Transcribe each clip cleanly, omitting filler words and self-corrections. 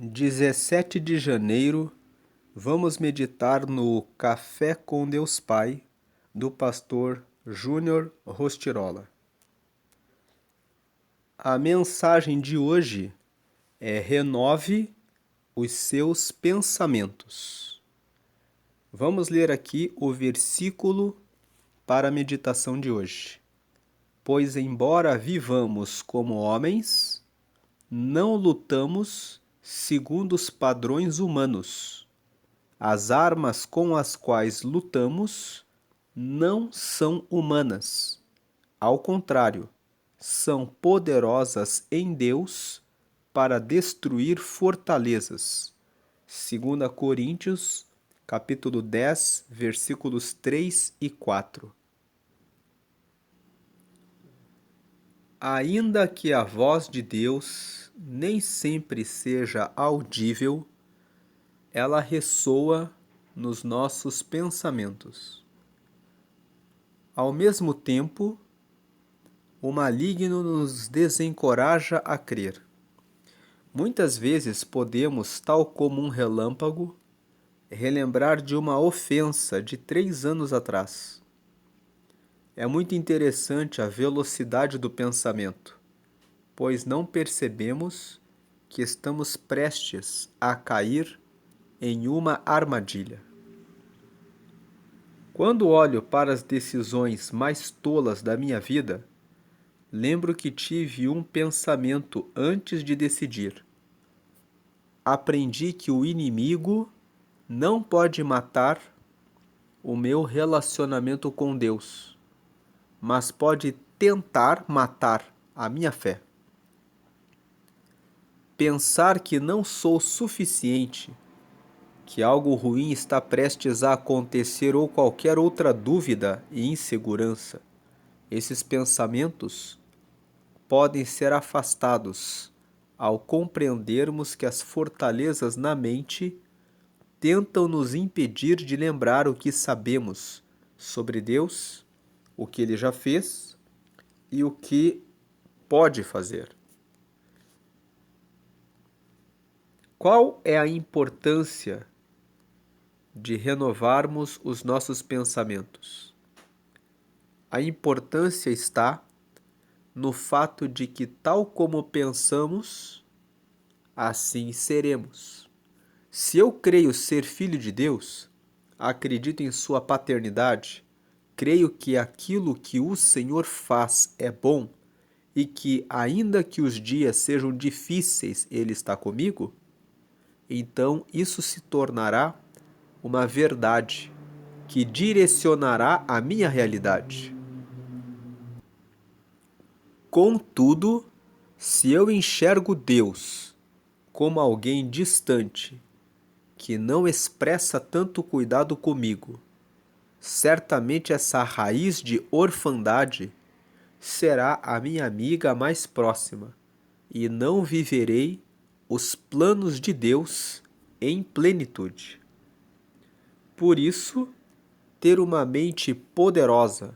17 de janeiro, vamos meditar no Café com Deus Pai, do pastor Júnior Rostirola. A mensagem de hoje é: renove os seus pensamentos. Vamos ler aqui o versículo para a meditação de hoje. Pois embora vivamos como homens, não lutamos segundo os padrões humanos. As armas com as quais lutamos não são humanas. Ao contrário, são poderosas em Deus para destruir fortalezas. 2 Coríntios, capítulo 10, versículos 3 e 4. Ainda que a voz de Deus nem sempre seja audível, ela ressoa nos nossos pensamentos. Ao mesmo tempo, o maligno nos desencoraja a crer. Muitas vezes podemos, tal como um relâmpago, relembrar de uma ofensa de 3 anos atrás. É muito interessante a velocidade do pensamento, pois não percebemos que estamos prestes a cair em uma armadilha. Quando olho para as decisões mais tolas da minha vida, lembro que tive um pensamento antes de decidir. Aprendi que o inimigo não pode matar o meu relacionamento com Deus, mas pode tentar matar a minha fé. Pensar que não sou suficiente, que algo ruim está prestes a acontecer ou qualquer outra dúvida e insegurança, esses pensamentos podem ser afastados ao compreendermos que as fortalezas na mente tentam nos impedir de lembrar o que sabemos sobre Deus, o que Ele já fez e o que pode fazer. Qual é a importância de renovarmos os nossos pensamentos? A importância está no fato de que, tal como pensamos, assim seremos. Se eu creio ser filho de Deus, acredito em sua paternidade, creio que aquilo que o Senhor faz é bom e que, ainda que os dias sejam difíceis, Ele está comigo, então isso se tornará uma verdade que direcionará a minha realidade. Contudo, se eu enxergo Deus como alguém distante, que não expressa tanto cuidado comigo, certamente essa raiz de orfandade será a minha amiga mais próxima, e não viverei os planos de Deus em plenitude. Por isso, ter uma mente poderosa,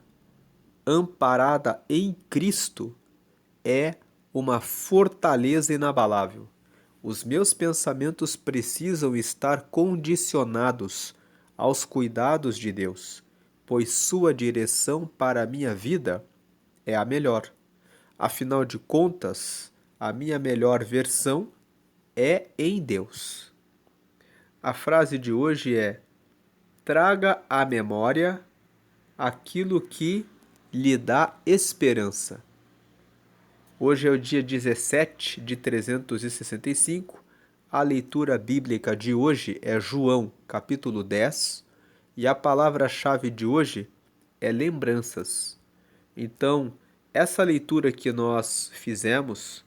amparada em Cristo, é uma fortaleza inabalável. Os meus pensamentos precisam estar condicionados aos cuidados de Deus, pois sua direção para a minha vida é a melhor. Afinal de contas, a minha melhor versão é em Deus. A frase de hoje é: traga à memória aquilo que lhe dá esperança. Hoje é o dia 17 de 365. A leitura bíblica de hoje é João, capítulo 10, e a palavra-chave de hoje é lembranças. Então, essa leitura que nós fizemos,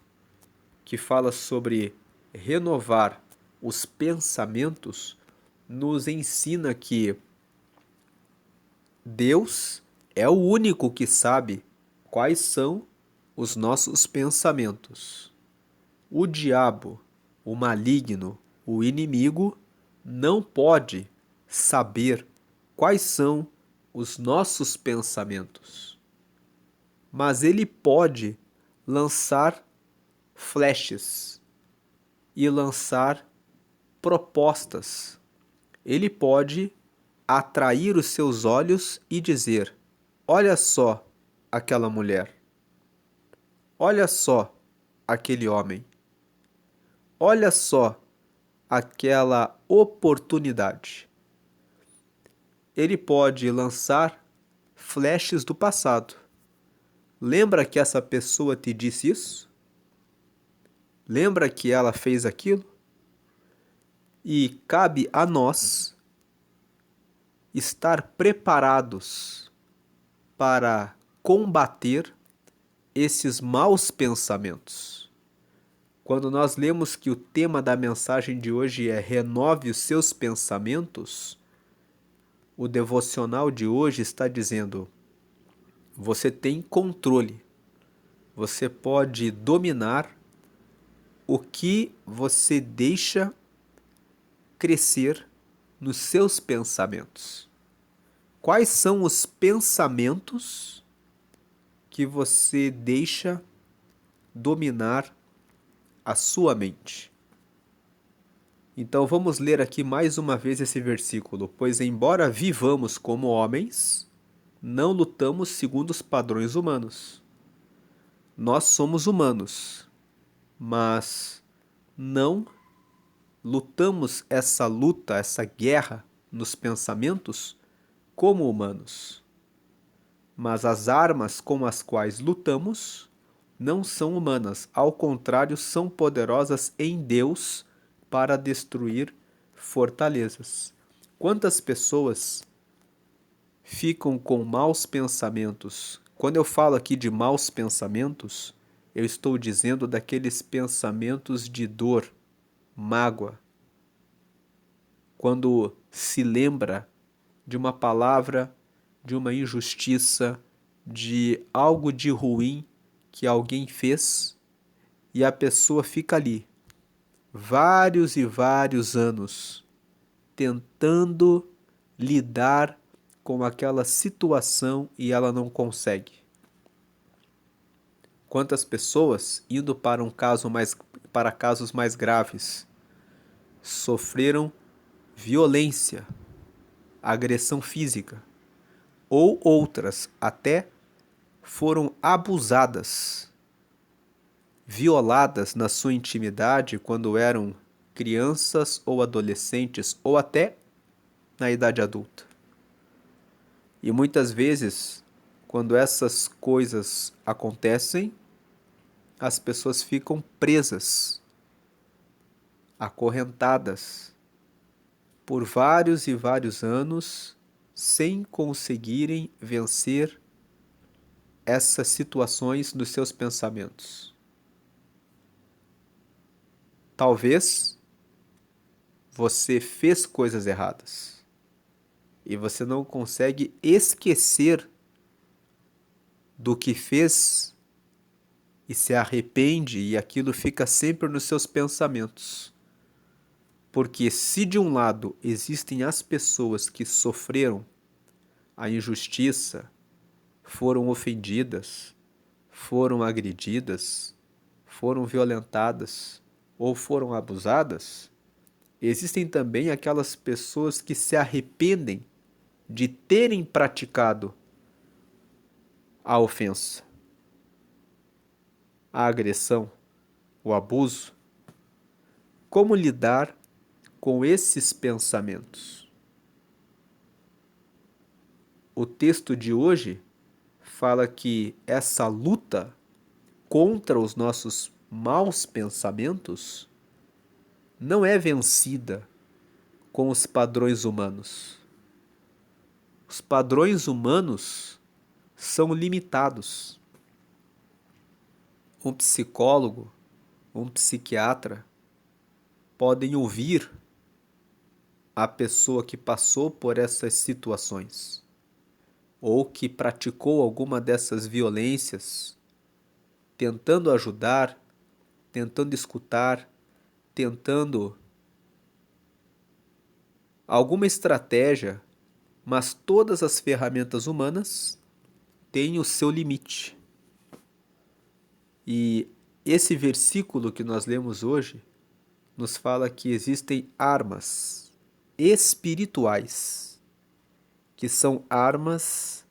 que fala sobre renovar os pensamentos, nos ensina que Deus é o único que sabe quais são os nossos pensamentos. O diabo, o maligno, o inimigo, não pode saber quais são os nossos pensamentos. Mas ele pode lançar flashes e lançar propostas. Ele pode atrair os seus olhos e dizer: olha só aquela mulher, olha só aquele homem, olha só aquela oportunidade. Ele pode lançar flashes do passado. Lembra que essa pessoa te disse isso? Lembra que ela fez aquilo? E cabe a nós estar preparados para combater esses maus pensamentos. Quando nós lemos que o tema da mensagem de hoje é renove os seus pensamentos, o devocional de hoje está dizendo: você tem controle, você pode dominar o que você deixa crescer nos seus pensamentos. Quais são os pensamentos que você deixa dominar a sua mente? Então vamos ler aqui mais uma vez esse versículo. Pois embora vivamos como homens, não lutamos segundo os padrões humanos. Nós somos humanos, mas não lutamos essa luta, essa guerra nos pensamentos como humanos. Mas as armas com as quais lutamos não são humanas, ao contrário, são poderosas em Deus para destruir fortalezas. Quantas pessoas ficam com maus pensamentos? Quando eu falo aqui de maus pensamentos, eu estou dizendo daqueles pensamentos de dor, mágoa. Quando se lembra de uma palavra, de uma injustiça, de algo de ruim que alguém fez e a pessoa fica ali, vários e vários anos, tentando lidar com aquela situação e ela não consegue. Quantas pessoas, indo para casos mais graves, sofreram violência, agressão física, ou outras até foram abusadas, violadas na sua intimidade quando eram crianças ou adolescentes ou até na idade adulta. E muitas vezes, quando essas coisas acontecem, as pessoas ficam presas, acorrentadas por vários e vários anos sem conseguirem vencer essas situações dos seus pensamentos. Talvez você fez coisas erradas e você não consegue esquecer do que fez e se arrepende e aquilo fica sempre nos seus pensamentos. Porque se de um lado existem as pessoas que sofreram a injustiça, foram ofendidas, foram agredidas, foram violentadas ou foram abusadas, existem também aquelas pessoas que se arrependem de terem praticado a ofensa, a agressão, o abuso. Como lidar com esses pensamentos? O texto de hoje fala que essa luta contra os nossos maus pensamentos não é vencida com os padrões humanos. Os padrões humanos são limitados. Um psicólogo, um psiquiatra podem ouvir a pessoa que passou por essas situações ou que praticou alguma dessas violências, tentando ajudar, tentando escutar, tentando alguma estratégia, mas todas as ferramentas humanas têm o seu limite. E esse versículo que nós lemos hoje nos fala que existem armas espirituais, que são armas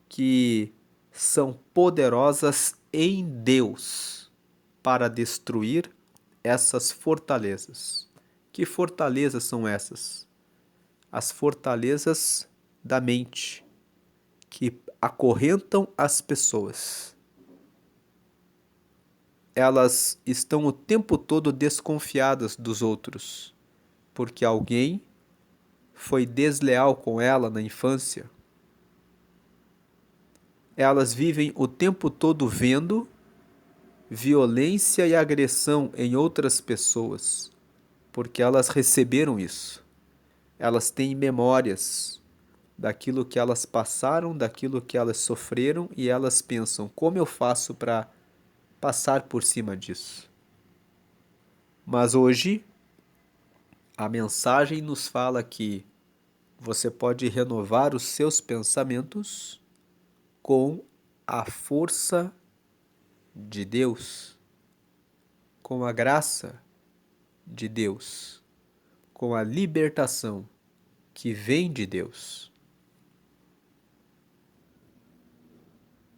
que são poderosas em Deus para destruir essas fortalezas. Que fortalezas são essas? As fortalezas da mente, que acorrentam as pessoas. Elas estão o tempo todo desconfiadas dos outros, porque alguém foi desleal com ela na infância. Elas vivem o tempo todo vendo violência e agressão em outras pessoas, porque elas receberam isso. Elas têm memórias daquilo que elas passaram, daquilo que elas sofreram, e elas pensam: como eu faço para passar por cima disso? Mas hoje, a mensagem nos fala que você pode renovar os seus pensamentos com a força de Deus, com a graça de Deus, com a libertação que vem de Deus.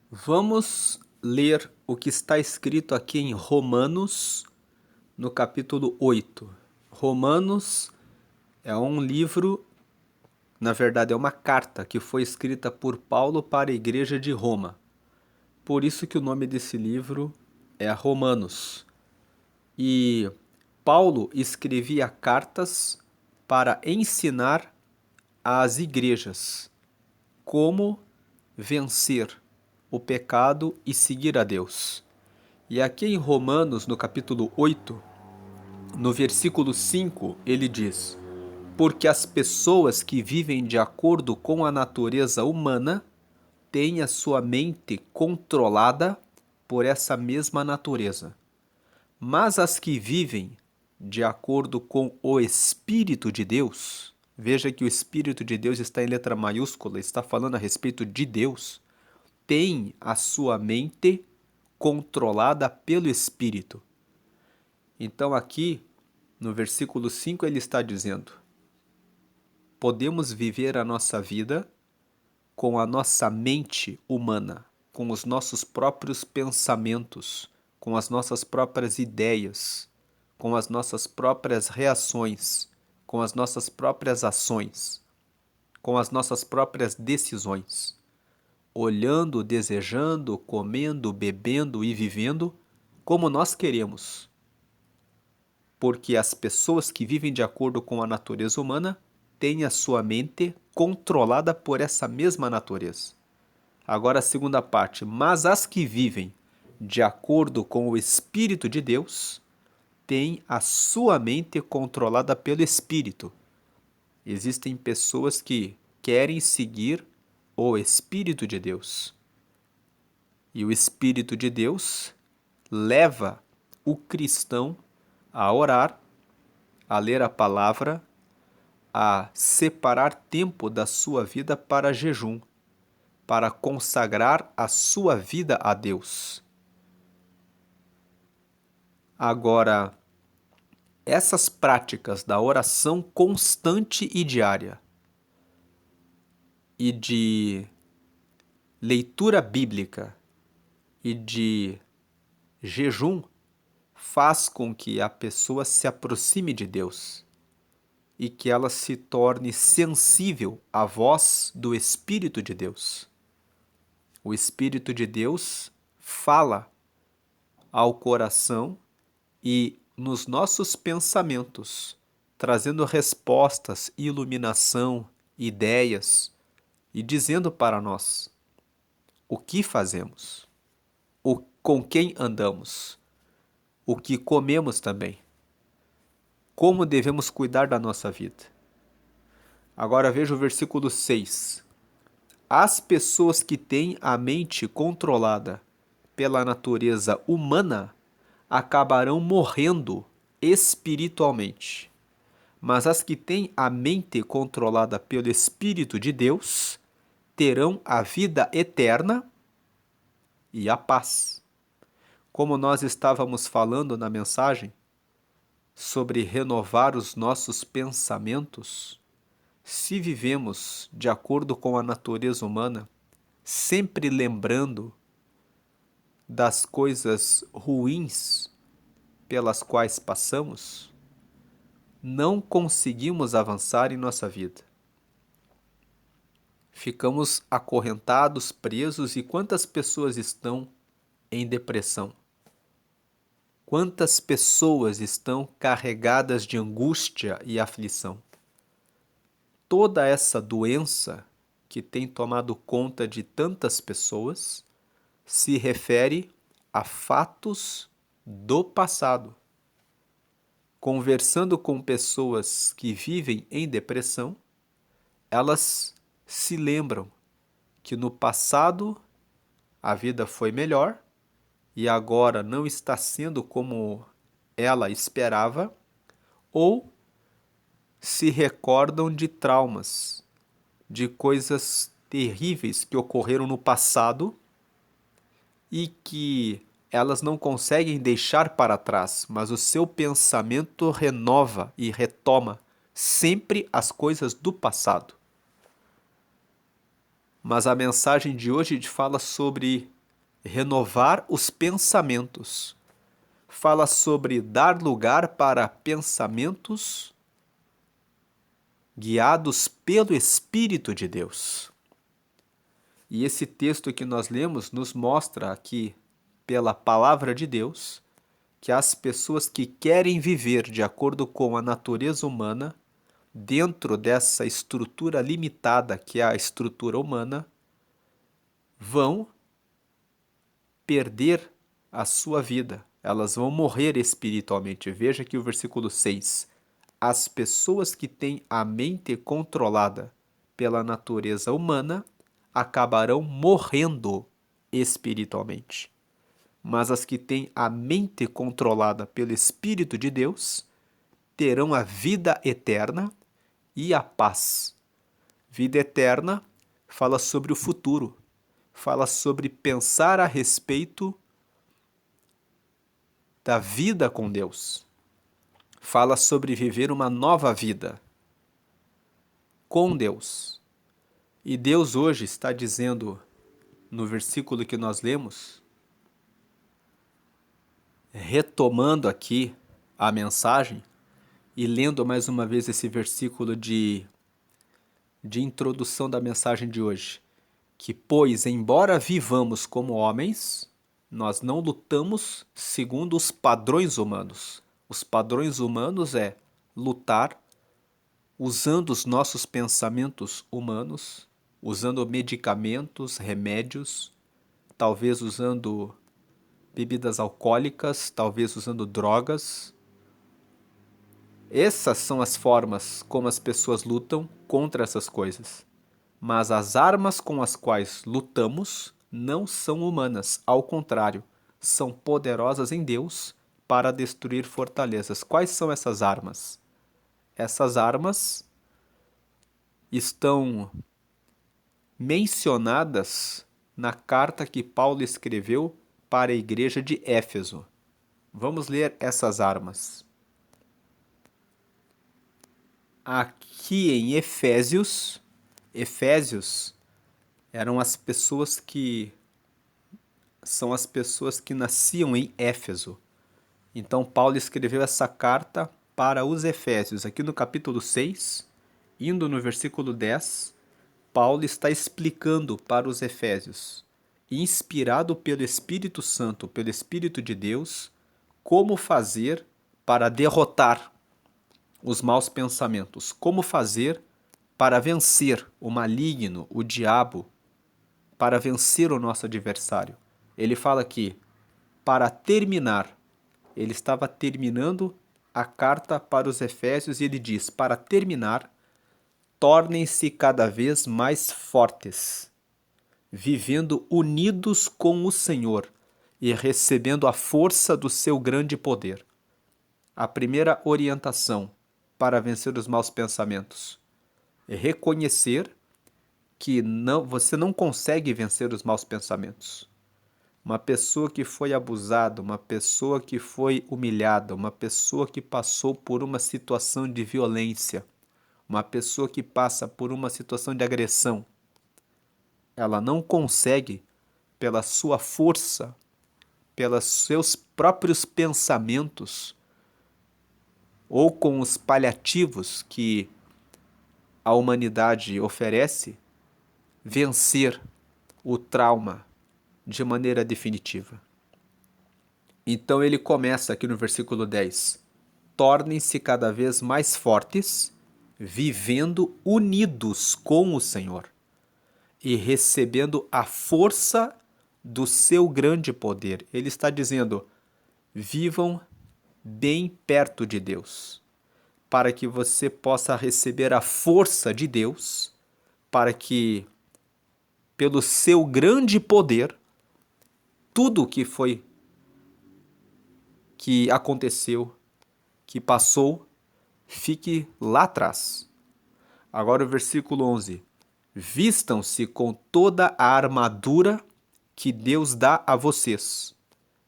Vamos ler o que está escrito aqui em Romanos, no capítulo 8. Romanos é um livro, na verdade é uma carta que foi escrita por Paulo para a igreja de Roma. Por isso que o nome desse livro é Romanos. E Paulo escrevia cartas para ensinar às igrejas como vencer o pecado e seguir a Deus. E aqui em Romanos, no capítulo 8, no versículo 5, ele diz: porque as pessoas que vivem de acordo com a natureza humana têm a sua mente controlada por essa mesma natureza. Mas as que vivem de acordo com o Espírito de Deus, veja que o Espírito de Deus está em letra maiúscula, está falando a respeito de Deus, têm a sua mente controlada pelo Espírito. Então aqui, no versículo 5, ele está dizendo: podemos viver a nossa vida com a nossa mente humana, com os nossos próprios pensamentos, com as nossas próprias ideias, com as nossas próprias reações, com as nossas próprias ações, com as nossas próprias decisões, olhando, desejando, comendo, bebendo e vivendo como nós queremos. Porque as pessoas que vivem de acordo com a natureza humana têm a sua mente controlada por essa mesma natureza. Agora a segunda parte: mas as que vivem de acordo com o Espírito de Deus têm a sua mente controlada pelo Espírito. Existem pessoas que querem seguir o Espírito de Deus. E o Espírito de Deus leva o cristão a orar, a ler a palavra, a separar tempo da sua vida para jejum, para consagrar a sua vida a Deus. Agora, essas práticas da oração constante e diária e de leitura bíblica e de jejum faz com que a pessoa se aproxime de Deus e que ela se torne sensível à voz do Espírito de Deus. O Espírito de Deus fala ao coração e nos nossos pensamentos, trazendo respostas, iluminação, ideias e dizendo para nós o que fazemos, com quem andamos, o que comemos também, como devemos cuidar da nossa vida. Agora veja o versículo 6. As pessoas que têm a mente controlada pela natureza humana acabarão morrendo espiritualmente. Mas as que têm a mente controlada pelo Espírito de Deus terão a vida eterna e a paz. Como nós estávamos falando na mensagem, sobre renovar os nossos pensamentos, se vivemos de acordo com a natureza humana, sempre lembrando das coisas ruins pelas quais passamos, não conseguimos avançar em nossa vida. Ficamos acorrentados, presos, e quantas pessoas estão em depressão? Quantas pessoas estão carregadas de angústia e aflição? Toda essa doença que tem tomado conta de tantas pessoas se refere a fatos do passado. Conversando com pessoas que vivem em depressão, elas se lembram que no passado a vida foi melhor e agora não está sendo como ela esperava, ou se recordam de traumas, de coisas terríveis que ocorreram no passado e que elas não conseguem deixar para trás, mas o seu pensamento renova e retoma sempre as coisas do passado. Mas a mensagem de hoje fala sobre renovar os pensamentos. Fala sobre dar lugar para pensamentos guiados pelo Espírito de Deus. E esse texto que nós lemos nos mostra aqui, pela palavra de Deus, que as pessoas que querem viver de acordo com a natureza humana, dentro dessa estrutura limitada que é a estrutura humana, vão perder a sua vida. Elas vão morrer espiritualmente. Veja aqui o versículo 6. As pessoas que têm a mente controlada pela natureza humana acabarão morrendo espiritualmente. Mas as que têm a mente controlada pelo Espírito de Deus terão a vida eterna e a paz. Vida eterna fala sobre o futuro, fala sobre pensar a respeito da vida com Deus. Fala sobre viver uma nova vida com Deus. E Deus hoje está dizendo, no versículo que nós lemos, retomando aqui a mensagem e lendo mais uma vez esse versículo de introdução da mensagem de hoje, que, pois, embora vivamos como homens, nós não lutamos segundo os padrões humanos. Os padrões humanos é lutar usando os nossos pensamentos humanos, usando medicamentos, remédios, talvez usando bebidas alcoólicas, talvez usando drogas. Essas são as formas como as pessoas lutam contra essas coisas. Mas as armas com as quais lutamos não são humanas, ao contrário, são poderosas em Deus para destruir fortalezas. Quais são essas armas? Essas armas estão mencionadas na carta que Paulo escreveu para a igreja de Éfeso. Vamos ler essas armas. Aqui em Efésios eram as pessoas que são as pessoas que nasciam em Éfeso. Então Paulo escreveu essa carta para os Efésios. Aqui no capítulo 6, indo no versículo 10, Paulo está explicando para os Efésios, inspirado pelo Espírito Santo, pelo Espírito de Deus, como fazer para derrotar os maus pensamentos, como fazer para vencer o maligno, o diabo, para vencer o nosso adversário. Ele fala aqui, para terminar, ele estava terminando a carta para os Efésios e ele diz, para terminar, tornem-se cada vez mais fortes, vivendo unidos com o Senhor e recebendo a força do seu grande poder. A primeira orientação para vencer os maus pensamentos é reconhecer que você não consegue vencer os maus pensamentos. Uma pessoa que foi abusada, uma pessoa que foi humilhada, uma pessoa que passou por uma situação de violência, uma pessoa que passa por uma situação de agressão, ela não consegue, pela sua força, pelos seus próprios pensamentos ou com os paliativos que a humanidade oferece, vencer o trauma de maneira definitiva. Então ele começa aqui no versículo 10: tornem-se cada vez mais fortes, vivendo unidos com o Senhor e recebendo a força do seu grande poder. Ele está dizendo: vivam bem perto de Deus, para que você possa receber a força de Deus, para que, pelo seu grande poder, tudo que aconteceu, que passou, fique lá atrás. Agora o versículo 11. Vistam-se com toda a armadura que Deus dá a vocês,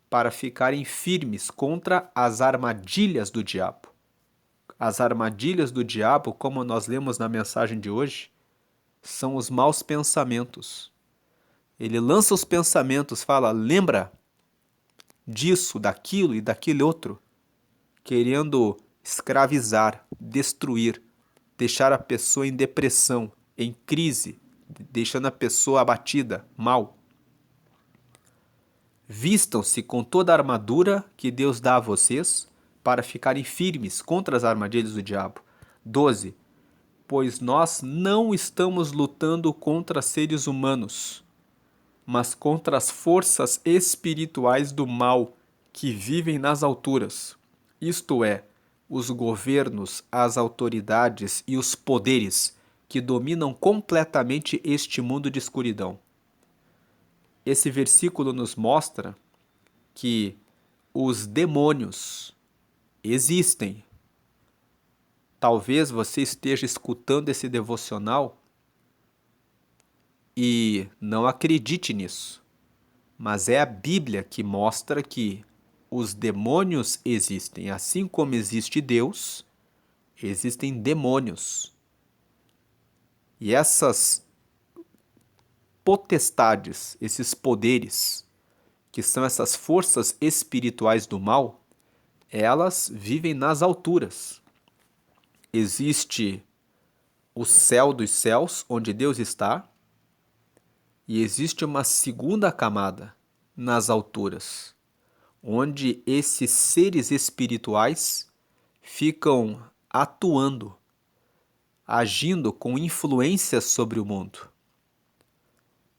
para ficarem firmes contra as armadilhas do diabo. As armadilhas do diabo, como nós lemos na mensagem de hoje, são os maus pensamentos. Ele lança os pensamentos, fala, lembra disso, daquilo e daquele outro, querendo escravizar, destruir, deixar a pessoa em depressão, em crise, deixando a pessoa abatida, mal. Vistam-se com toda a armadura que Deus dá a vocês para ficarem firmes contra as armadilhas do diabo. 12. Pois nós não estamos lutando contra seres humanos, mas contra as forças espirituais do mal que vivem nas alturas, isto é, os governos, as autoridades e os poderes que dominam completamente este mundo de escuridão. Esse versículo nos mostra que os demônios existem. Talvez você esteja escutando esse devocional e não acredite nisso, mas é a Bíblia que mostra que os demônios existem. Assim como existe Deus, existem demônios. E essas potestades, esses poderes, que são essas forças espirituais do mal, elas vivem nas alturas. Existe o céu dos céus, onde Deus está, e existe uma segunda camada nas alturas, onde esses seres espirituais ficam atuando, agindo com influência sobre o mundo.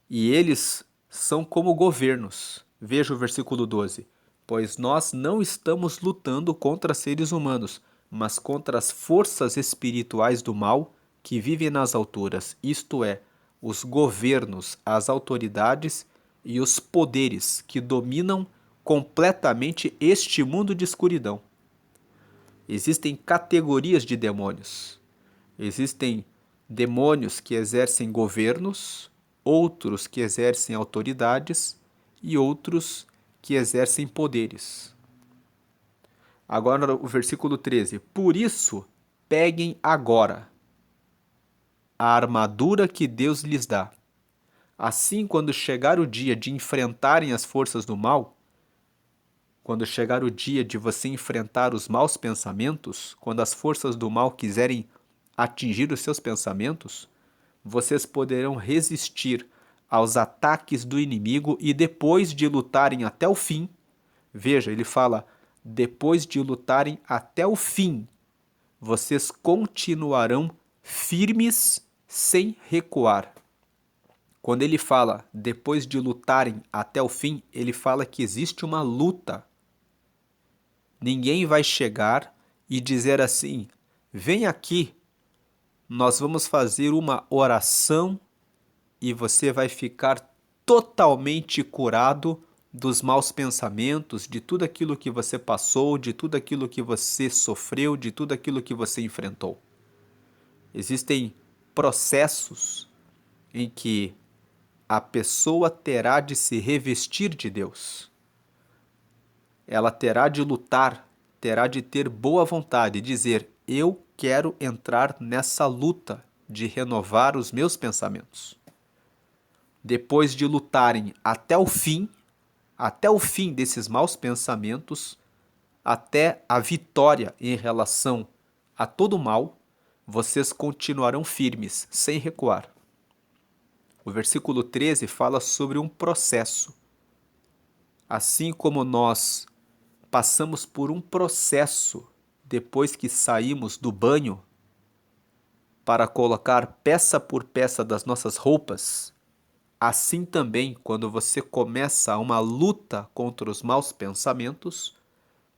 E eles são como governos. Veja o versículo 12. Pois nós não estamos lutando contra seres humanos, mas contra as forças espirituais do mal que vivem nas alturas, isto é, os governos, as autoridades e os poderes que dominam completamente este mundo de escuridão. Existem categorias de demônios. Existem demônios que exercem governos, outros que exercem autoridades e outros que exercem poderes. Agora o versículo 13. Por isso, peguem agora a armadura que Deus lhes dá. Assim, quando chegar o dia de enfrentarem as forças do mal, quando chegar o dia de você enfrentar os maus pensamentos, quando as forças do mal quiserem atingir os seus pensamentos, vocês poderão resistir aos ataques do inimigo e depois de lutarem até o fim, veja, ele fala, depois de lutarem até o fim, vocês continuarão firmes sem recuar. Quando ele fala depois de lutarem até o fim, ele fala que existe uma luta. Ninguém vai chegar e dizer assim, vem aqui, nós vamos fazer uma oração e você vai ficar totalmente curado dos maus pensamentos, de tudo aquilo que você passou, de tudo aquilo que você sofreu, de tudo aquilo que você enfrentou. Existem processos em que a pessoa terá de se revestir de Deus. Ela terá de lutar, terá de ter boa vontade e dizer: eu quero entrar nessa luta de renovar os meus pensamentos. Depois de lutarem até o fim desses maus pensamentos, até a vitória em relação a todo o mal, vocês continuarão firmes, sem recuar. O versículo 13 fala sobre um processo. Assim como nós passamos por um processo depois que saímos do banho para colocar peça por peça das nossas roupas, assim também, quando você começa uma luta contra os maus pensamentos,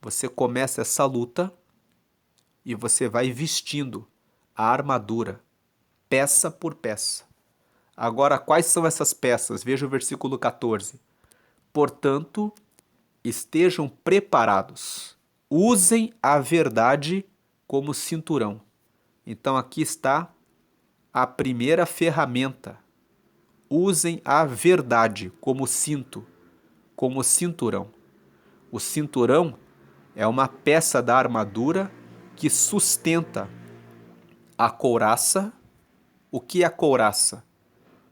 você começa essa luta e você vai vestindo a armadura, peça por peça. Agora, quais são essas peças? Veja o versículo 14. Portanto, estejam preparados. Usem a verdade como cinturão. Então, aqui está a primeira ferramenta. Usem a verdade como cinto, como cinturão. O cinturão é uma peça da armadura que sustenta a couraça. O que é a couraça?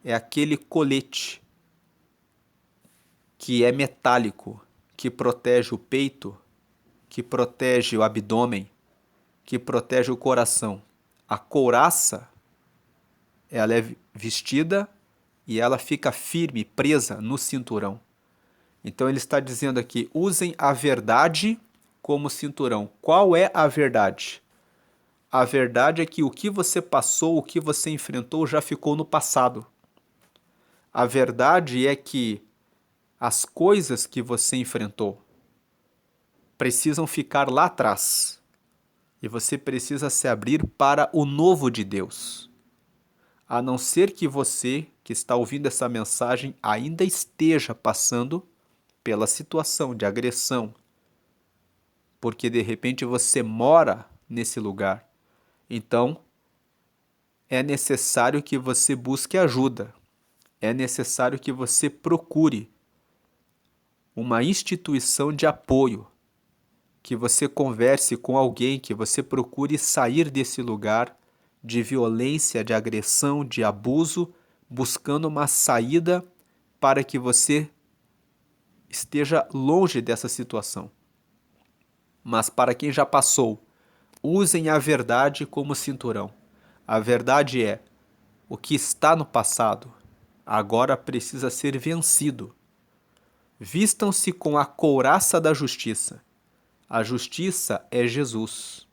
É aquele colete que é metálico, que protege o peito, que protege o abdômen, que protege o coração. A couraça, ela é vestida e ela fica firme, presa no cinturão. Então ele está dizendo aqui: usem a verdade como cinturão. Qual é a verdade? A verdade é que o que você passou, o que você enfrentou já ficou no passado. A verdade é que as coisas que você enfrentou precisam ficar lá atrás. E você precisa se abrir para o novo de Deus. A não ser que você, que está ouvindo essa mensagem, ainda esteja passando pela situação de agressão, porque de repente você mora nesse lugar. Então, é necessário que você busque ajuda. É necessário que você procure uma instituição de apoio, que você converse com alguém, que você procure sair desse lugar de violência, de agressão, de abuso, buscando uma saída para que você esteja longe dessa situação. Mas para quem já passou, usem a verdade como cinturão. A verdade é: o que está no passado agora precisa ser vencido. Vistam-se com a couraça da justiça. A justiça é Jesus.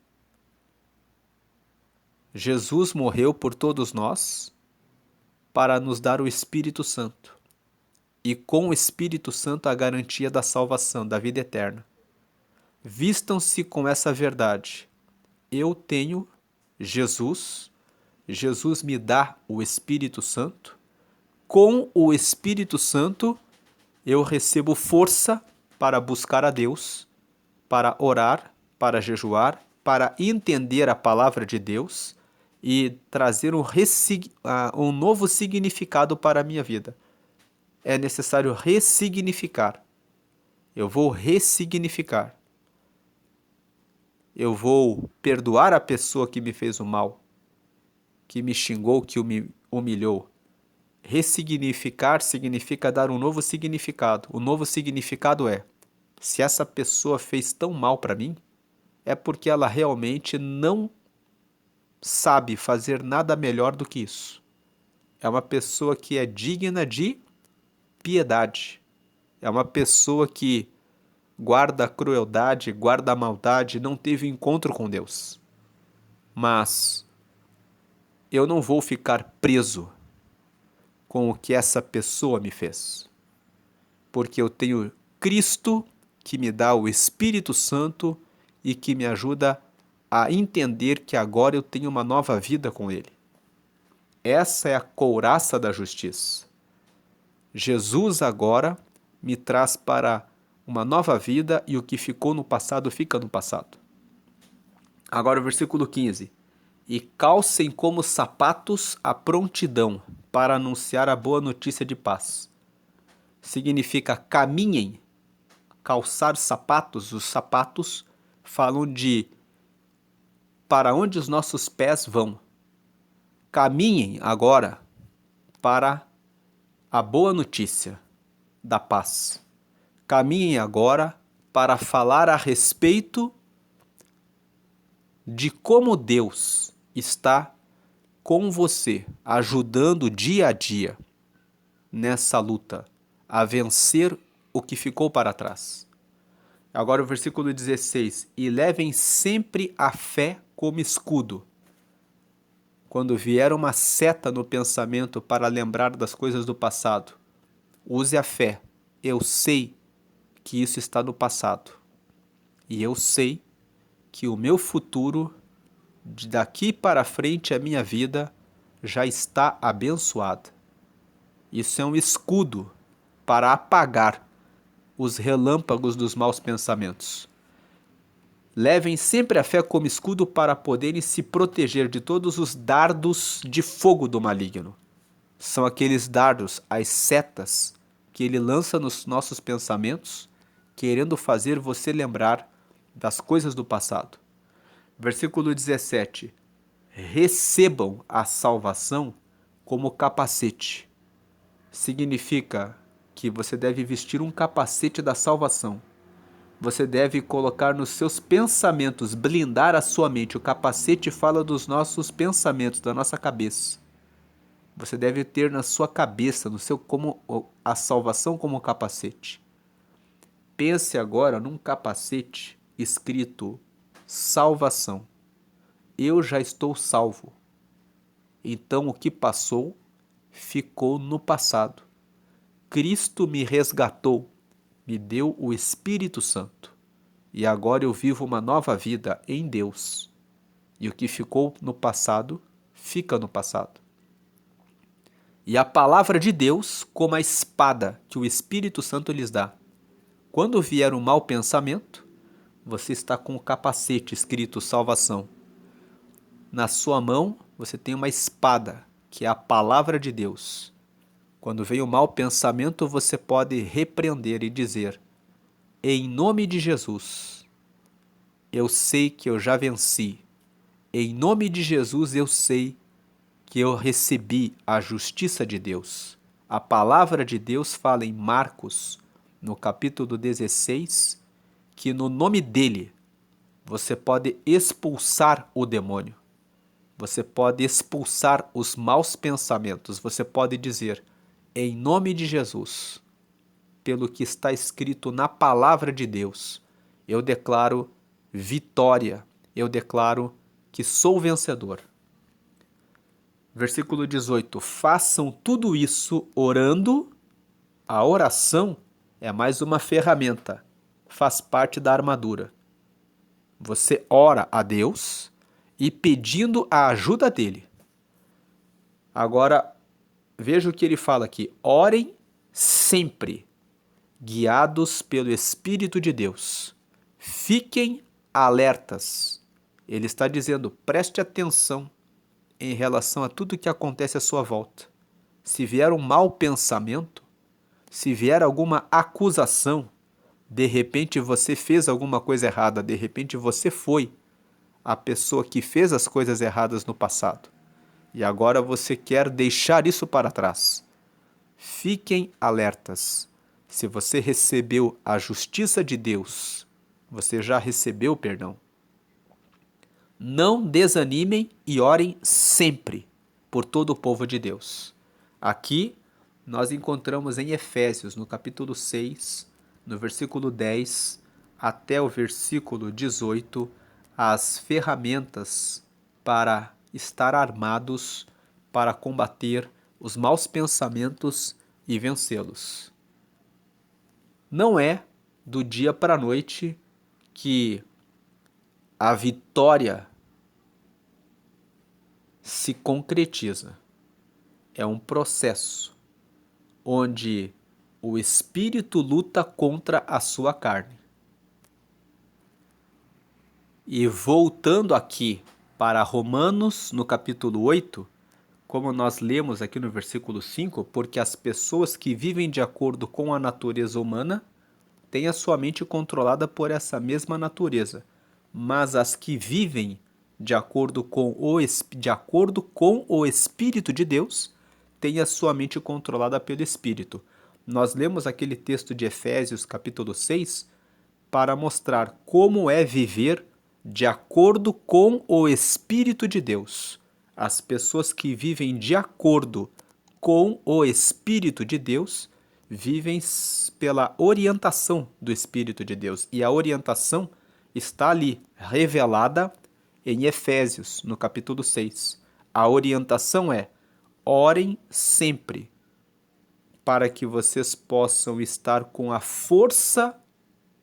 Jesus morreu por todos nós para nos dar o Espírito Santo. E com o Espírito Santo a garantia da salvação, da vida eterna. Vistam-se com essa verdade. Eu tenho Jesus, Jesus me dá o Espírito Santo. Com o Espírito Santo eu recebo força para buscar a Deus, para orar, para jejuar, para entender a palavra de Deus e trazer um novo significado para a minha vida. É necessário ressignificar. Eu vou ressignificar. Eu vou perdoar a pessoa que me fez o mal, que me xingou, que me humilhou. Ressignificar significa dar um novo significado. O novo significado é: se essa pessoa fez tão mal para mim, é porque ela realmente não sabe fazer nada melhor do que isso. É uma pessoa que é digna de piedade. É uma pessoa que guarda a crueldade, guarda a maldade, não teve encontro com Deus. Mas eu não vou ficar preso com o que essa pessoa me fez. Porque eu tenho Cristo que me dá o Espírito Santo e que me ajuda a entender que agora eu tenho uma nova vida com Ele. Essa é a couraça da justiça. Jesus agora me traz para uma nova vida e o que ficou no passado fica no passado. Agora o versículo 15. E calcem como sapatos a prontidão. para anunciar a boa notícia de paz. Significa caminhem, calçar sapatos. Os sapatos falam de para onde os nossos pés vão. Caminhem agora para a boa notícia da paz. Caminhem agora para falar a respeito de como Deus está com você, ajudando dia a dia nessa luta a vencer o que ficou para trás. Agora o versículo 16. E levem sempre a fé como escudo. Quando vier uma seta no pensamento para lembrar das coisas do passado, use a fé. Eu sei que isso está no passado. E eu sei que o meu futuro, de daqui para frente, a minha vida, já está abençoada. Isso é um escudo para apagar os relâmpagos dos maus pensamentos. Levem sempre a fé como escudo para poderem se proteger de todos os dardos de fogo do maligno. São aqueles dardos, as setas, que ele lança nos nossos pensamentos, querendo fazer você lembrar das coisas do passado. Versículo 17. Recebam a salvação como capacete. Significa que você deve vestir um capacete da salvação. Você deve colocar nos seus pensamentos, blindar a sua mente. O capacete fala dos nossos pensamentos, da nossa cabeça. Você deve ter na sua cabeça, no seu como a salvação como capacete. Pense agora num capacete escrito salvação. Eu já estou salvo. Então o que passou ficou no passado. Cristo me resgatou, me deu o Espírito Santo. E agora eu vivo uma nova vida em Deus. E o que ficou no passado, fica no passado. E a palavra de Deus como a espada que o Espírito Santo lhes dá. Quando vier um mau pensamento, você está com o capacete escrito salvação. Na sua mão, você tem uma espada, que é a palavra de Deus. Quando vem o mau pensamento, você pode repreender e dizer: em nome de Jesus, eu sei que eu já venci. Em nome de Jesus, eu sei que eu recebi a justiça de Deus. A palavra de Deus fala em Marcos, no capítulo 16, que no nome dele você pode expulsar o demônio. Você pode expulsar os maus pensamentos. Você pode dizer: em nome de Jesus, pelo que está escrito na palavra de Deus, eu declaro vitória. Eu declaro que sou vencedor. Versículo 18. Façam tudo isso orando. A oração é mais uma ferramenta. Faz parte da armadura. Você ora a Deus e pedindo a ajuda dele. Agora, veja o que ele fala aqui. Orem sempre, guiados pelo Espírito de Deus. Fiquem alertas. Ele está dizendo, preste atenção em relação a tudo que acontece à sua volta. Se vier um mau pensamento, se vier alguma acusação, de repente você fez alguma coisa errada, de repente você foi a pessoa que fez as coisas erradas no passado. E agora você quer deixar isso para trás. Fiquem alertas. Se você recebeu a justiça de Deus, você já recebeu perdão. Não desanimem e orem sempre por todo o povo de Deus. Aqui nós encontramos em Efésios, no capítulo 6, no versículo 10 até o versículo 18, as ferramentas para estar armados para combater os maus pensamentos e vencê-los. Não é do dia para a noite que a vitória se concretiza. É um processo onde o espírito luta contra a sua carne. E voltando aqui para Romanos, no capítulo 8, como nós lemos aqui no versículo 5, porque as pessoas que vivem de acordo com a natureza humana têm a sua mente controlada por essa mesma natureza, mas as que vivem de acordo com o Espírito de Deus têm a sua mente controlada pelo Espírito. Nós lemos aquele texto de Efésios, capítulo 6, para mostrar como é viver de acordo com o Espírito de Deus. As pessoas que vivem de acordo com o Espírito de Deus vivem pela orientação do Espírito de Deus. E a orientação está ali, revelada em Efésios, no capítulo 6. A orientação é: orem sempre, para que vocês possam estar com a força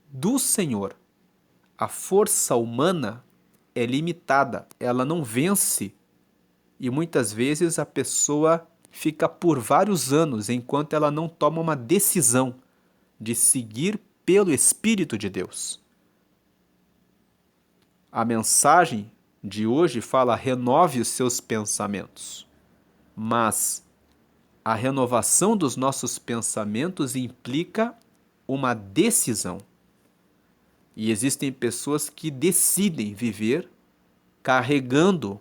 do Senhor. A força humana é limitada, ela não vence. E muitas vezes a pessoa fica por vários anos enquanto ela não toma uma decisão de seguir pelo Espírito de Deus. A mensagem de hoje fala: renove os seus pensamentos. Mas a renovação dos nossos pensamentos implica uma decisão. E existem pessoas que decidem viver carregando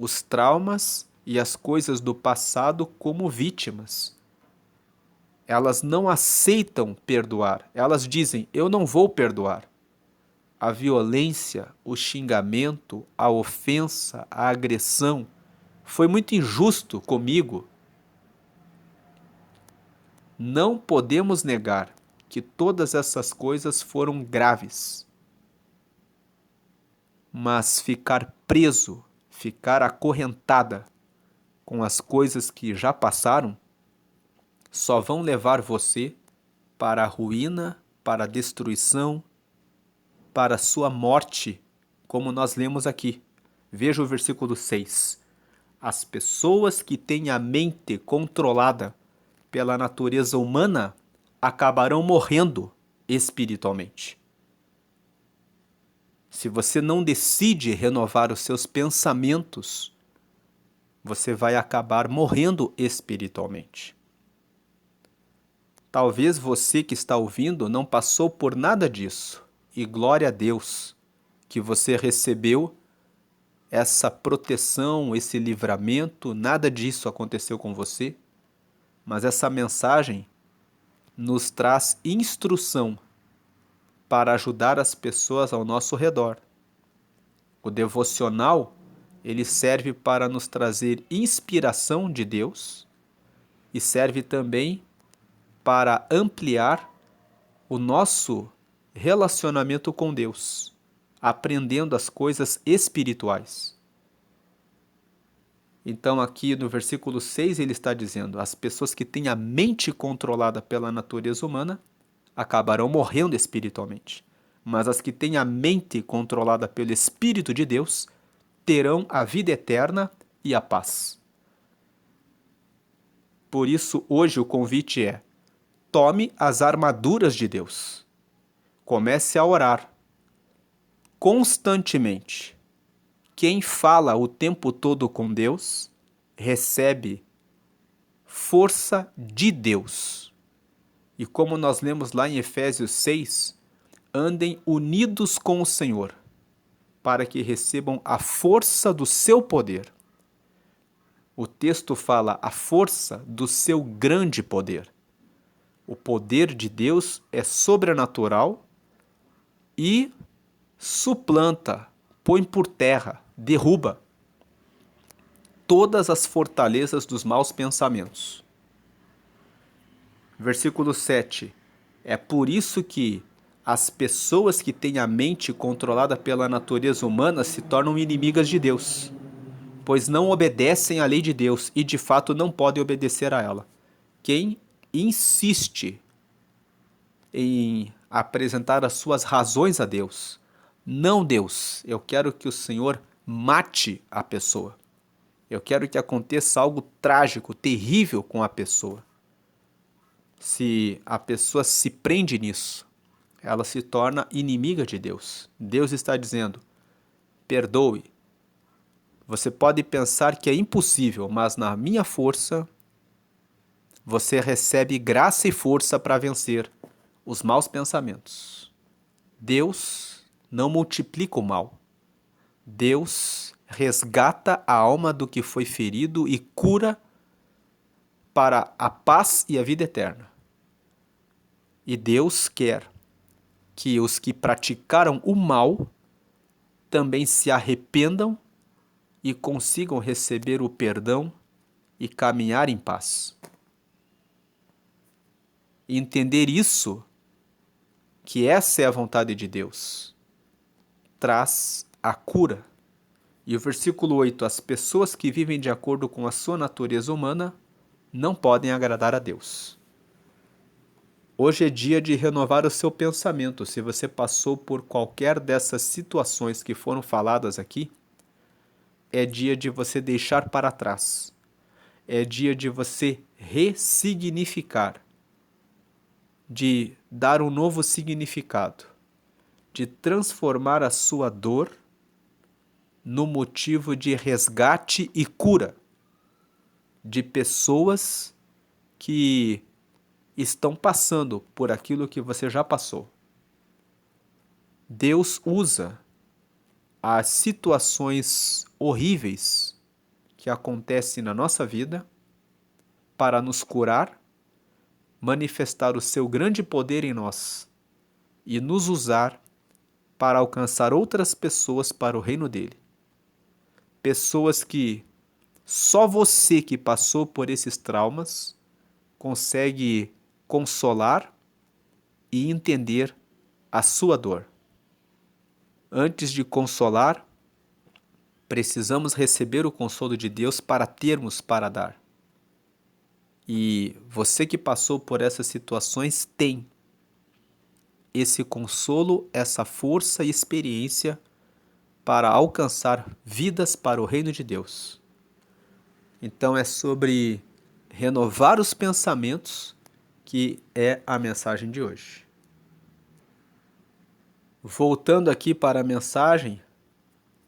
os traumas e as coisas do passado como vítimas. Elas não aceitam perdoar. Elas dizem: eu não vou perdoar. A violência, o xingamento, a ofensa, a agressão foi muito injusto comigo. Não podemos negar que todas essas coisas foram graves. Mas ficar preso, ficar acorrentada com as coisas que já passaram, só vão levar você para a ruína, para a destruição, para a sua morte, como nós lemos aqui. Veja o versículo 6. As pessoas que têm a mente controlada pela natureza humana acabarão morrendo espiritualmente. Se você não decide renovar os seus pensamentos, você vai acabar morrendo espiritualmente. Talvez você que está ouvindo não passou por nada disso, e glória a Deus que você recebeu essa proteção, esse livramento, nada disso aconteceu com você, mas essa mensagem nos traz instrução para ajudar as pessoas ao nosso redor. O devocional, ele serve para nos trazer inspiração de Deus e serve também para ampliar o nosso relacionamento com Deus, aprendendo as coisas espirituais. Então aqui no versículo 6 ele está dizendo: as pessoas que têm a mente controlada pela natureza humana acabarão morrendo espiritualmente, mas as que têm a mente controlada pelo Espírito de Deus terão a vida eterna e a paz. Por isso, hoje o convite é: tome as armaduras de Deus. Comece a orar constantemente. Quem fala o tempo todo com Deus recebe força de Deus. E como nós lemos lá em Efésios 6, andem unidos com o Senhor, para que recebam a força do seu poder. O texto fala a força do seu grande poder. O poder de Deus é sobrenatural e suplanta, põe por terra, derruba todas as fortalezas dos maus pensamentos. Versículo 7. É por isso que as pessoas que têm a mente controlada pela natureza humana se tornam inimigas de Deus, pois não obedecem à lei de Deus e de fato não podem obedecer a ela. Quem insiste em apresentar as suas razões a Deus: não, Deus, eu quero que o Senhor mate a pessoa. Eu quero que aconteça algo trágico, terrível com a pessoa. Se a pessoa se prende nisso, ela se torna inimiga de Deus. Deus está dizendo: perdoe. Você pode pensar que é impossível, mas na minha força você recebe graça e força para vencer os maus pensamentos. Deus não multiplica o mal. Deus resgata a alma do que foi ferido e cura para a paz e a vida eterna. E Deus quer que os que praticaram o mal também se arrependam e consigam receber o perdão e caminhar em paz. E entender isso, que essa é a vontade de Deus, traz a cura. E o versículo 8, as pessoas que vivem de acordo com a sua natureza humana não podem agradar a Deus. Hoje é dia de renovar o seu pensamento. Se você passou por qualquer dessas situações que foram faladas aqui, é dia de você deixar para trás. É dia de você ressignificar, de dar um novo significado, de transformar a sua dor no motivo de resgate e cura de pessoas que estão passando por aquilo que você já passou. Deus usa as situações horríveis que acontecem na nossa vida para nos curar, manifestar o seu grande poder em nós e nos usar para alcançar outras pessoas para o reino dele. Pessoas que só você que passou por esses traumas consegue consolar e entender a sua dor. Antes de consolar, precisamos receber o consolo de Deus para termos para dar. E você que passou por essas situações tem esse consolo, essa força e experiência para alcançar vidas para o reino de Deus. Então é sobre renovar os pensamentos que é a mensagem de hoje. Voltando aqui para a mensagem,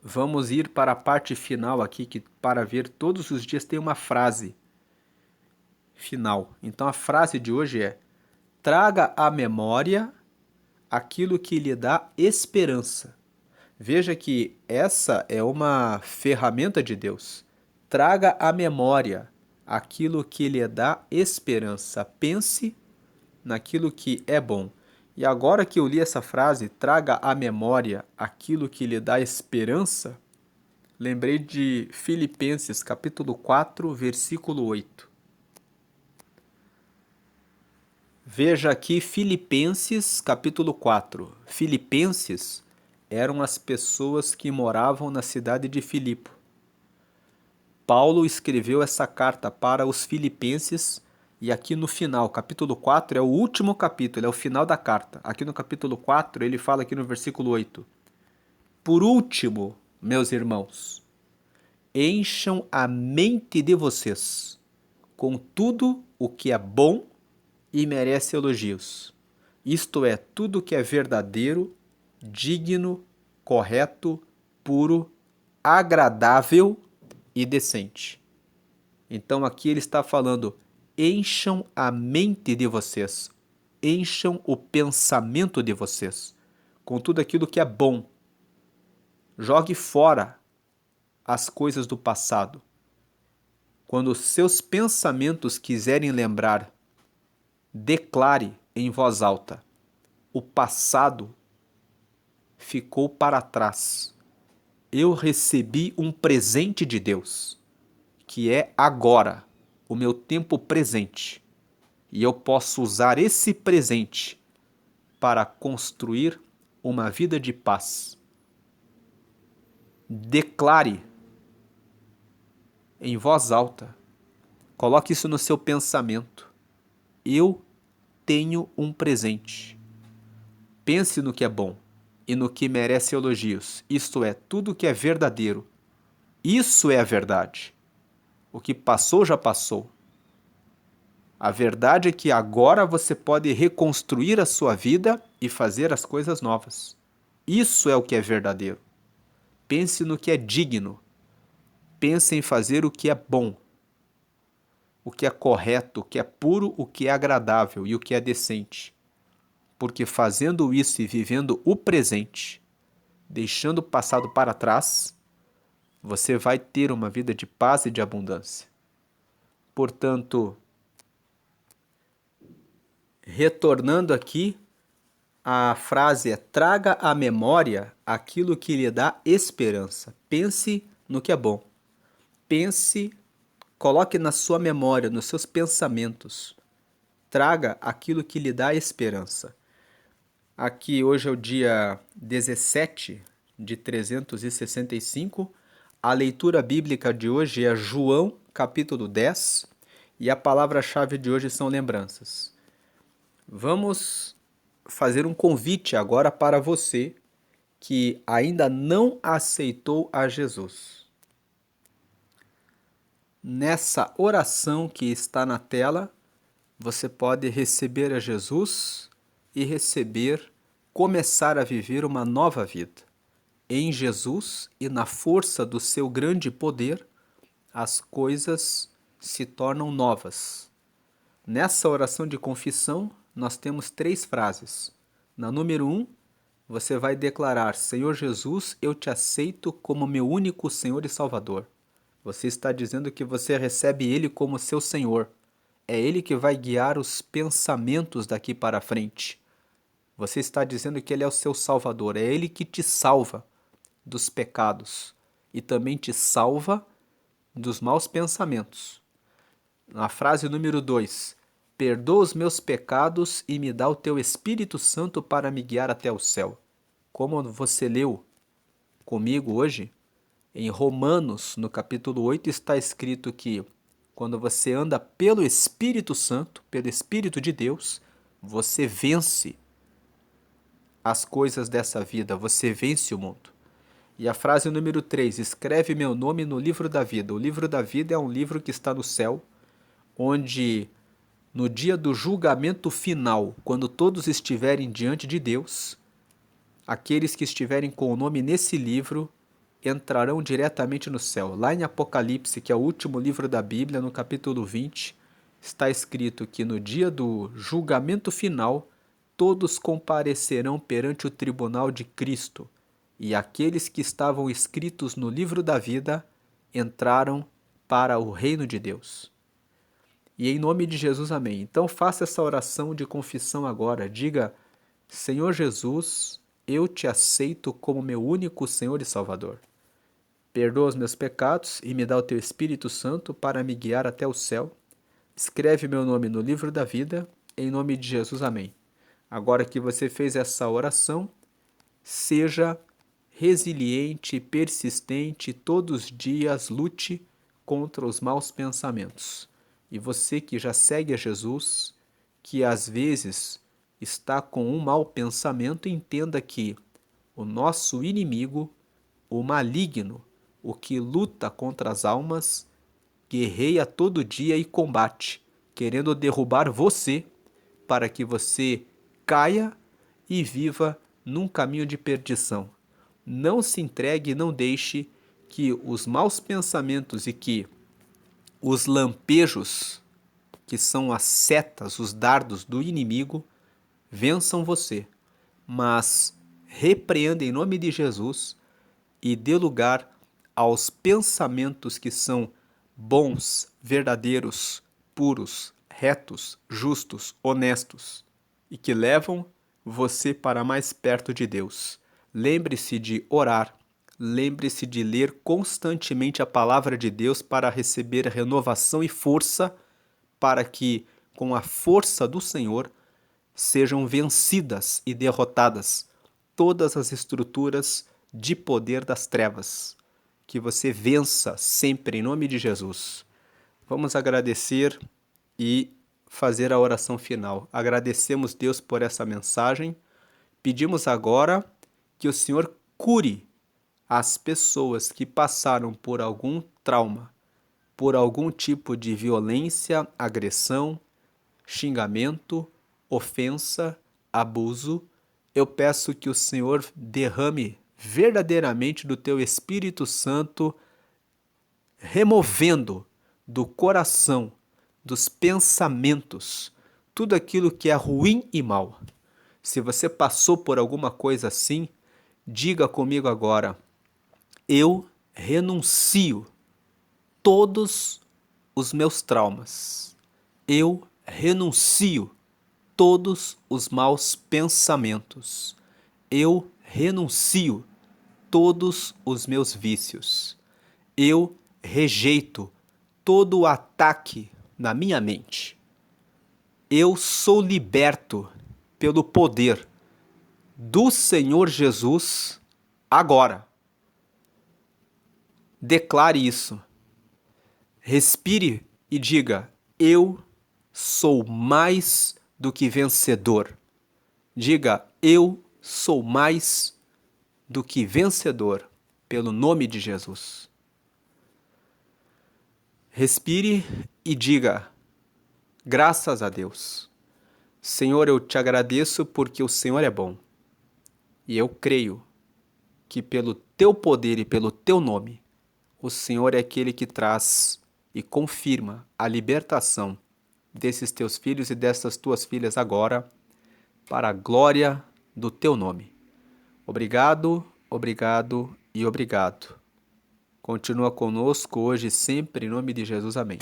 vamos ir para a parte final aqui, que para ver todos os dias tem uma frase final. Então a frase de hoje é: traga à memória aquilo que lhe dá esperança. Veja que essa é uma ferramenta de Deus. Traga à memória aquilo que lhe dá esperança. Pense naquilo que é bom. E agora que eu li essa frase, traga à memória aquilo que lhe dá esperança, lembrei de Filipenses capítulo 4, versículo 8. Veja aqui Filipenses capítulo 4. Filipenses eram as pessoas que moravam na cidade de Filipo. Paulo escreveu essa carta para os filipenses e aqui no final, capítulo 4 é o último capítulo, é o final da carta. Aqui no capítulo 4 ele fala aqui no versículo 8: por último, meus irmãos, encham a mente de vocês com tudo o que é bom e merece elogios. Isto é, tudo que é verdadeiro, digno, correto, puro, agradável e decente. Então aqui ele está falando: encham a mente de vocês, encham o pensamento de vocês com tudo aquilo que é bom. Jogue fora as coisas do passado. Quando seus pensamentos quiserem lembrar, declare em voz alta: o passado ficou para trás. Eu recebi um presente de Deus, que é agora, o meu tempo presente. E eu posso usar esse presente para construir uma vida de paz. Declare em voz alta. Coloque isso no seu pensamento. Eu tenho um presente. Pense no que é bom e no que merece elogios. Isto é, tudo que é verdadeiro. Isso é a verdade. O que passou já passou. A verdade é que agora você pode reconstruir a sua vida e fazer as coisas novas. Isso é o que é verdadeiro. Pense no que é digno. pense em fazer o que é bom, o que é correto, o que é puro, o que é agradável e o que é decente. Porque fazendo isso e vivendo o presente, deixando o passado para trás, você vai ter uma vida de paz e de abundância. Portanto, retornando aqui, a frase é: traga à memória aquilo que lhe dá esperança. Pense no que é bom. Pense, coloque na sua memória, nos seus pensamentos. Traga aquilo que lhe dá esperança. Aqui hoje é o dia 17 de 365. A leitura bíblica de hoje é João, capítulo 10, e a palavra-chave de hoje são lembranças. Vamos fazer um convite agora para você que ainda não aceitou a Jesus. Nessa oração que está na tela, você pode receber a Jesus e começar a viver uma nova vida. Em Jesus e na força do seu grande poder, as coisas se tornam novas. Nessa oração de confissão, nós temos 3 frases. Na número 1, você vai declarar: Senhor Jesus, eu te aceito como meu único Senhor e Salvador. Você está dizendo que você recebe Ele como seu Senhor. É Ele que vai guiar os pensamentos daqui para frente. Você está dizendo que Ele é o seu Salvador. É Ele que te salva dos pecados e também te salva dos maus pensamentos. Na frase número 2, perdoa os meus pecados e me dá o teu Espírito Santo para me guiar até o céu. Como você leu comigo hoje, em Romanos, no capítulo 8, está escrito que quando você anda pelo Espírito Santo, pelo Espírito de Deus, você vence as coisas dessa vida, você vence o mundo. E a frase número 3, escreve meu nome no livro da vida. O livro da vida é um livro que está no céu, onde no dia do julgamento final, quando todos estiverem diante de Deus, aqueles que estiverem com o nome nesse livro entrarão diretamente no céu. Lá em Apocalipse, que é o último livro da Bíblia, no capítulo 20, está escrito que no dia do julgamento final, todos comparecerão perante o tribunal de Cristo, e aqueles que estavam escritos no livro da vida entraram para o reino de Deus. E em nome de Jesus, amém. Então faça essa oração de confissão agora. Diga: Senhor Jesus, eu te aceito como meu único Senhor e Salvador. Perdoa os meus pecados e me dá o teu Espírito Santo para me guiar até o céu. Escreve meu nome no livro da vida. Em nome de Jesus, amém. Agora que você fez essa oração, seja resiliente, persistente, todos os dias lute contra os maus pensamentos. E você que já segue a Jesus, que às vezes está com um mau pensamento, entenda que o nosso inimigo, o maligno, o que luta contra as almas, guerreia todo dia e combate, querendo derrubar você para que você caia e viva num caminho de perdição. Não se entregue e não deixe que os maus pensamentos e que os lampejos, que são as setas, os dardos do inimigo, vençam você. Mas repreenda em nome de Jesus e dê lugar aos pensamentos que são bons, verdadeiros, puros, retos, justos, honestos e que levam você para mais perto de Deus. Lembre-se de orar, lembre-se de ler constantemente a palavra de Deus para receber renovação e força para que, com a força do Senhor, sejam vencidas e derrotadas todas as estruturas de poder das trevas. Que você vença sempre em nome de Jesus. Vamos agradecer e fazer a oração final. Agradecemos Deus por essa mensagem. Pedimos agora que o Senhor cure as pessoas que passaram por algum trauma, por algum tipo de violência, agressão, xingamento, ofensa, abuso. Eu peço que o Senhor derrame verdadeiramente do teu Espírito Santo removendo do coração, dos pensamentos, tudo aquilo que é ruim e mal. Se você passou por alguma coisa assim, diga comigo agora: eu renuncio todos os meus traumas. Eu renuncio todos os maus pensamentos. Eu renuncio todos os meus vícios. Eu rejeito todo o ataque na minha mente. Eu sou liberto pelo poder do Senhor Jesus agora. Declare isso. Respire e diga: eu sou mais do que vencedor. Diga: eu sou mais do que vencedor, pelo nome de Jesus. Respire e diga: graças a Deus. Senhor, eu te agradeço porque o Senhor é bom. E eu creio que pelo teu poder e pelo teu nome, o Senhor é aquele que traz e confirma a libertação desses teus filhos e dessas tuas filhas agora, para a glória do teu nome. Obrigado, obrigado e obrigado. Continua conosco hoje e sempre, em nome de Jesus. Amém.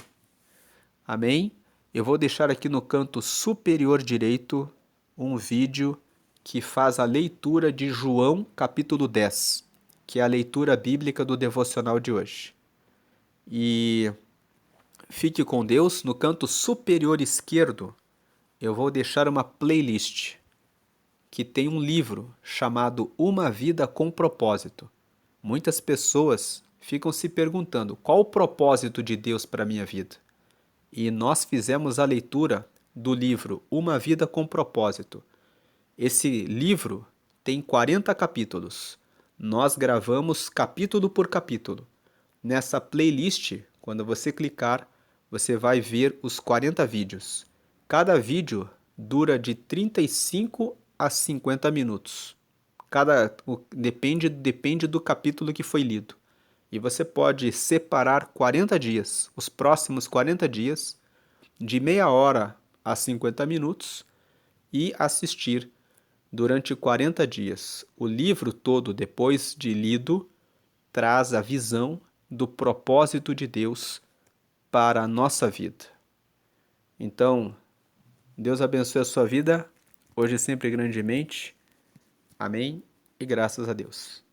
Amém. Eu vou deixar aqui no canto superior direito um vídeo que faz a leitura de João capítulo 10, que é a leitura bíblica do devocional de hoje. E fique com Deus. No canto superior esquerdo, eu vou deixar uma playlist que tem um livro chamado Uma Vida com Propósito. Muitas pessoas ficam se perguntando qual o propósito de Deus para a minha vida. E nós fizemos a leitura do livro Uma Vida com Propósito. Esse livro tem 40 capítulos. Nós gravamos capítulo por capítulo. Nessa playlist, quando você clicar, você vai ver os 40 vídeos. Cada vídeo dura de 35 a 50 minutos. Depende do capítulo que foi lido. E você pode separar 40 dias, os próximos 40 dias, de meia hora a 50 minutos, e assistir durante 40 dias. O livro todo, depois de lido, traz a visão do propósito de Deus para a nossa vida. Então, Deus abençoe a sua vida, hoje e sempre grandemente. Amém e graças a Deus.